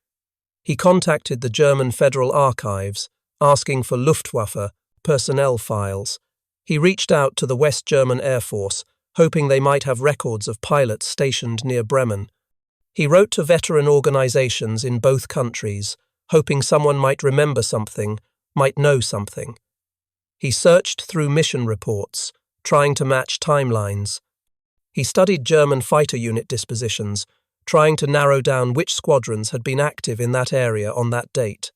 He contacted the German Federal Archives, asking for Luftwaffe personnel files. He reached out to the West German Air Force, hoping they might have records of pilots stationed near Bremen. He wrote to veteran organizations in both countries, hoping someone might remember something, might know something. He searched through mission reports, trying to match timelines. He studied German fighter unit dispositions, trying to narrow down which squadrons had been active in that area on that date.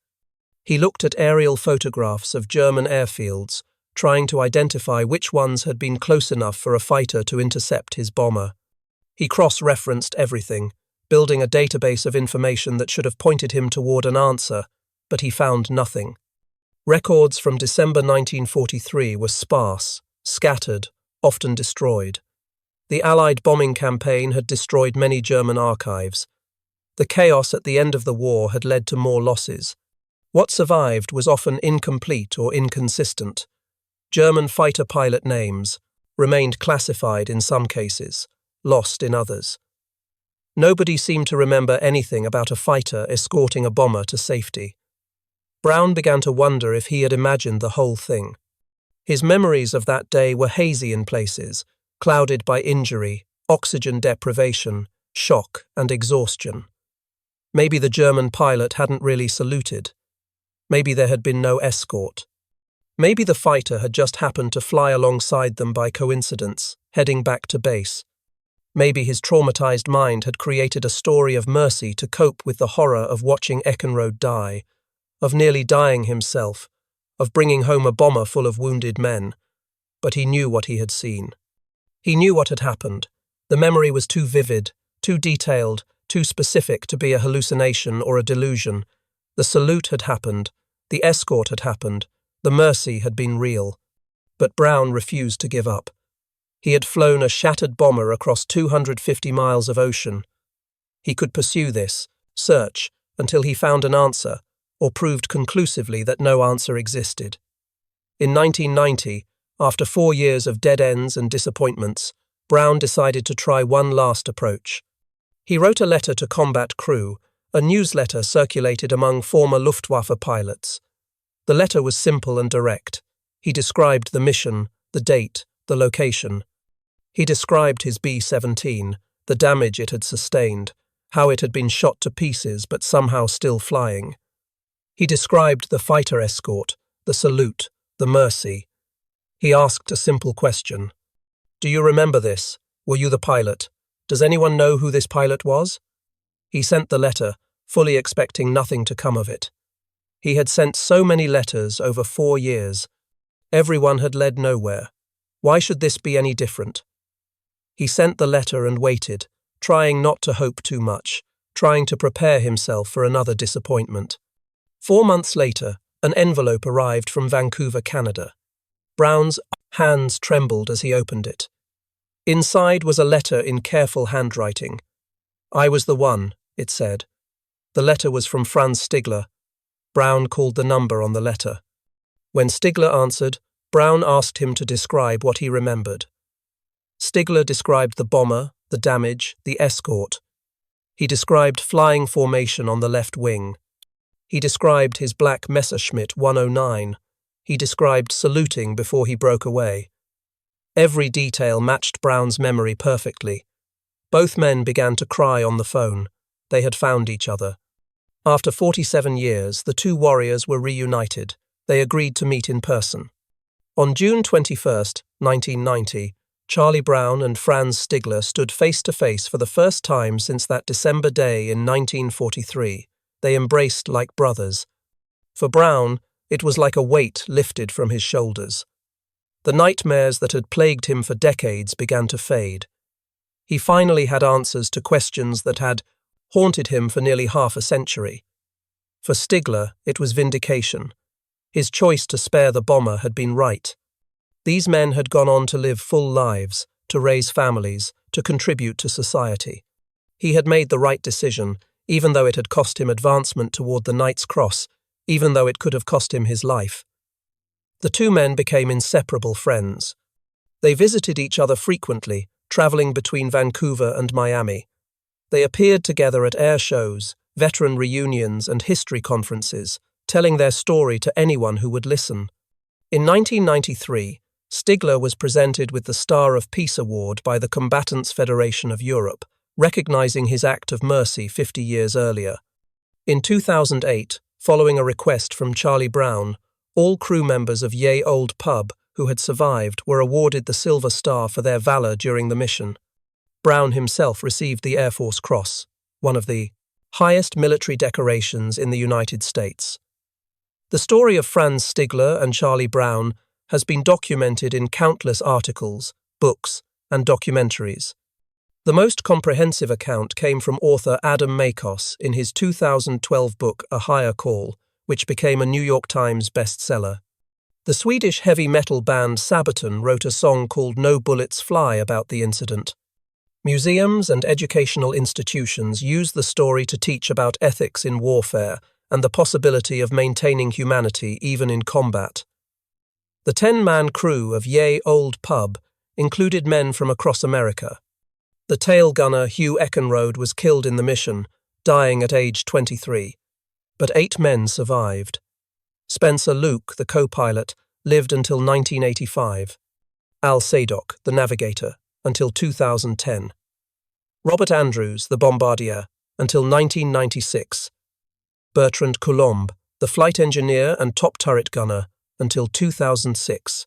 He looked at aerial photographs of German airfields, trying to identify which ones had been close enough for a fighter to intercept his bomber. He cross-referenced everything, building a database of information that should have pointed him toward an answer, but he found nothing. Records from December 1943 were sparse, scattered, often destroyed. The Allied bombing campaign had destroyed many German archives. The chaos at the end of the war had led to more losses. What survived was often incomplete or inconsistent. German fighter pilot names remained classified in some cases, lost in others. Nobody seemed to remember anything about a fighter escorting a bomber to safety. Brown began to wonder if he had imagined the whole thing. His memories of that day were hazy in places, clouded by injury, oxygen deprivation, shock, and exhaustion. Maybe the German pilot hadn't really saluted. Maybe there had been no escort. Maybe the fighter had just happened to fly alongside them by coincidence, heading back to base. Maybe his traumatized mind had created a story of mercy to cope with the horror of watching Eckenrode die, of nearly dying himself, of bringing home a bomber full of wounded men. But he knew what he had seen. He knew what had happened. The memory was too vivid, too detailed, too specific to be a hallucination or a delusion. The salute had happened. The escort had happened. The mercy had been real. But Brown refused to give up. He had flown a shattered bomber across 250 miles of ocean. He could pursue this, search, until he found an answer, or proved conclusively that no answer existed. In 1990, after 4 years of dead ends and disappointments, Brown decided to try one last approach. He wrote a letter to combat crew, a newsletter circulated among former Luftwaffe pilots. The letter was simple and direct. He described the mission, the date, the location. He described his B-17, the damage it had sustained, how it had been shot to pieces but somehow still flying. He described the fighter escort, the salute, the mercy. He asked a simple question. "Do you remember this? Were you the pilot? Does anyone know who this pilot was?" He sent the letter, fully expecting nothing to come of it. He had sent so many letters over 4 years. Everyone had led nowhere. Why should this be any different? He sent the letter and waited, trying not to hope too much, trying to prepare himself for another disappointment. 4 months later, an envelope arrived from Vancouver, Canada. Brown's hands trembled as he opened it. Inside was a letter in careful handwriting. "I was the one," it said. The letter was from Franz Stigler. Brown called the number on the letter. When Stigler answered, Brown asked him to describe what he remembered. Stigler described the bomber, the damage, the escort. He described flying formation on the left wing. He described his black Messerschmitt 109. He described saluting before he broke away. Every detail matched Brown's memory perfectly. Both men began to cry on the phone. They had found each other. After 47 years, the two warriors were reunited. They agreed to meet in person. On June 21, 1990, Charlie Brown and Franz Stigler stood face to face for the first time since that December day in 1943. They embraced like brothers. For Brown, it was like a weight lifted from his shoulders. The nightmares that had plagued him for decades began to fade. He finally had answers to questions that had haunted him for nearly half a century. For Stigler, it was vindication. His choice to spare the bomber had been right. These men had gone on to live full lives, to raise families, to contribute to society. He had made the right decision, even though it had cost him advancement toward the Knight's Cross, even though it could have cost him his life. The two men became inseparable friends. They visited each other frequently, traveling between Vancouver and Miami. They appeared together at air shows, veteran reunions, and history conferences, telling their story to anyone who would listen. In 1993, Stigler was presented with the Star of Peace Award by the Combatants Federation of Europe, recognizing his act of mercy 50 years earlier. In 2008, following a request from Charlie Brown, all crew members of Ye Old Pub who had survived were awarded the Silver Star for their valor during the mission. Brown himself received the Air Force Cross, one of the highest military decorations in the United States. The story of Franz Stigler and Charlie Brown has been documented in countless articles, books, and documentaries. The most comprehensive account came from author Adam Makos in his 2012 book A Higher Call, which became a New York Times bestseller. The Swedish heavy metal band Sabaton wrote a song called No Bullets Fly about the incident. Museums and educational institutions use the story to teach about ethics in warfare and the possibility of maintaining humanity even in combat. The 10-man crew of Ye Old Pub included men from across America. The tail gunner Hugh Eckenrode was killed in the mission, dying at age 23. But 8 men survived. Spencer Luke, the co-pilot, lived until 1985. Al Sadok, the navigator, until 2010. Robert Andrews, the bombardier, until 1996. Bertrand Coulombe, the flight engineer and top turret gunner, until 2006.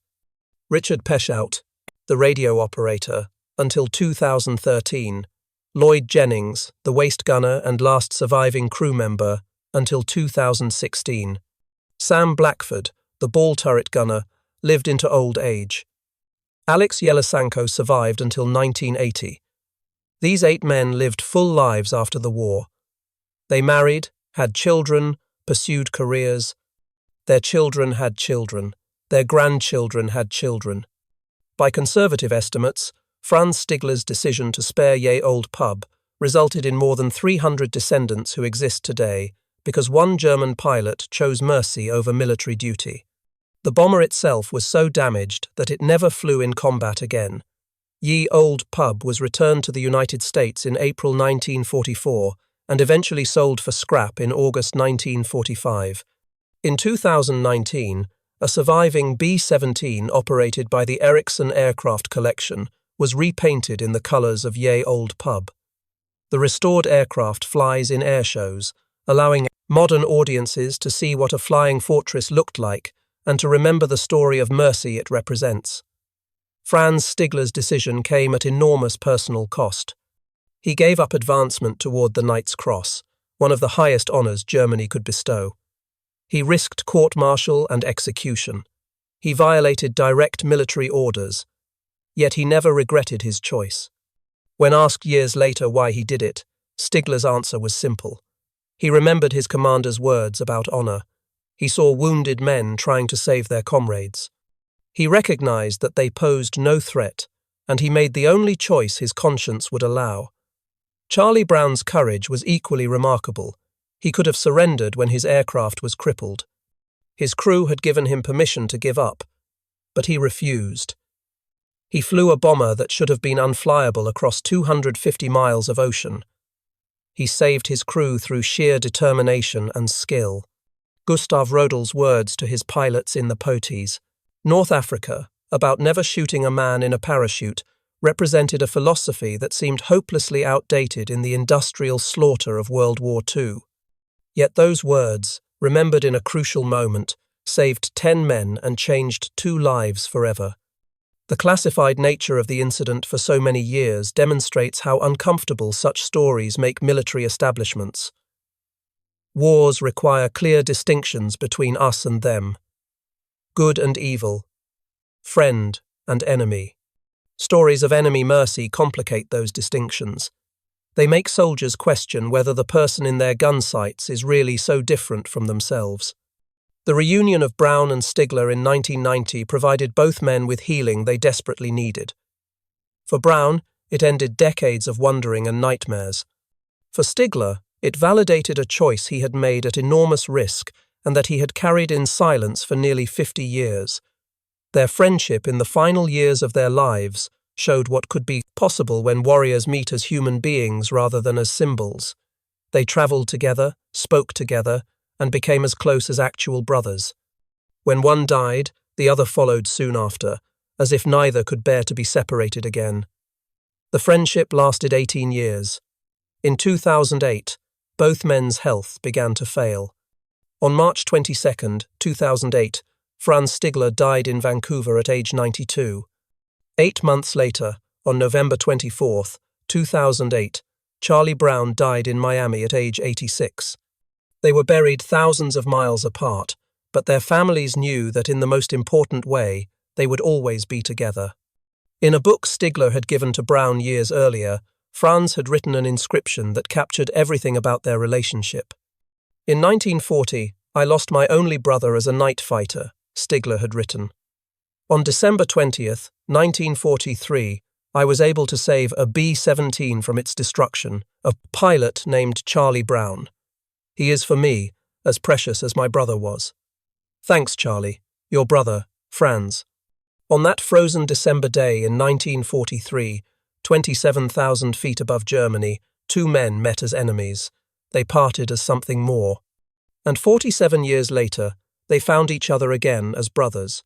Richard Peshout, the radio operator, until 2013. Lloyd Jennings, the waist gunner and last surviving crew member, until 2016. Sam Blackford, the ball turret gunner, lived into old age. Alex Yelasanko survived until 1980. These 8 men lived full lives after the war. They married, had children, pursued careers. Their children had children. Their grandchildren had children. By conservative estimates, Franz Stigler's decision to spare Ye Old Pub resulted in more than 300 descendants who exist today, because one German pilot chose mercy over military duty. The bomber itself was so damaged that it never flew in combat again. Ye Old Pub was returned to the United States in April 1944 and eventually sold for scrap in August 1945. In 2019, a surviving B-17 operated by the Ericsson Aircraft Collection was repainted in the colours of Ye Old Pub. The restored aircraft flies in air shows, allowing modern audiences to see what a flying fortress looked like and to remember the story of mercy it represents. Franz Stigler's decision came at enormous personal cost. He gave up advancement toward the Knight's Cross, one of the highest honours Germany could bestow. He risked court-martial and execution. He violated direct military orders, yet he never regretted his choice. When asked years later why he did it, Stigler's answer was simple. He remembered his commander's words about honour. He saw wounded men trying to save their comrades. He recognized that they posed no threat, and he made the only choice his conscience would allow. Charlie Brown's courage was equally remarkable. He could have surrendered when his aircraft was crippled. His crew had given him permission to give up, but he refused. He flew a bomber that should have been unflyable across 250 miles of ocean. He saved his crew through sheer determination and skill. Gustav Rodel's words to his pilots in the Poties, North Africa, about never shooting a man in a parachute, represented a philosophy that seemed hopelessly outdated in the industrial slaughter of World War II. Yet those words, remembered in a crucial moment, saved 10 men and changed 2 lives forever. The classified nature of the incident for so many years demonstrates how uncomfortable such stories make military establishments. Wars require clear distinctions between us and them. Good and evil. Friend and enemy. Stories of enemy mercy complicate those distinctions. They make soldiers question whether the person in their gun sights is really so different from themselves. The reunion of Brown and Stigler in 1990 provided both men with healing they desperately needed. For Brown, it ended decades of wondering and nightmares. For Stigler, it validated a choice he had made at enormous risk and that he had carried in silence for nearly 50 years. Their friendship in the final years of their lives showed what could be possible when warriors meet as human beings rather than as symbols. They travelled together, spoke together, and became as close as actual brothers. When one died, the other followed soon after, as if neither could bear to be separated again. The friendship lasted 18 years. In 2008, both men's health began to fail. On March 22, 2008, Franz Stigler died in Vancouver at age 92. 8 months later, on November 24, 2008, Charlie Brown died in Miami at age 86. They were buried thousands of miles apart, but their families knew that in the most important way, they would always be together. In a book Stigler had given to Brown years earlier, Franz had written an inscription that captured everything about their relationship. In 1940, I lost my only brother as a night fighter, Stigler had written. On December 20th, 1943, I was able to save a B-17 from its destruction, a pilot named Charlie Brown. He is for me as precious as my brother was. Thanks, Charlie, your brother, Franz. On that frozen December day in 1943, 27,000 feet above Germany, 2 men met as enemies. They parted as something more. And 47 years later, they found each other again as brothers.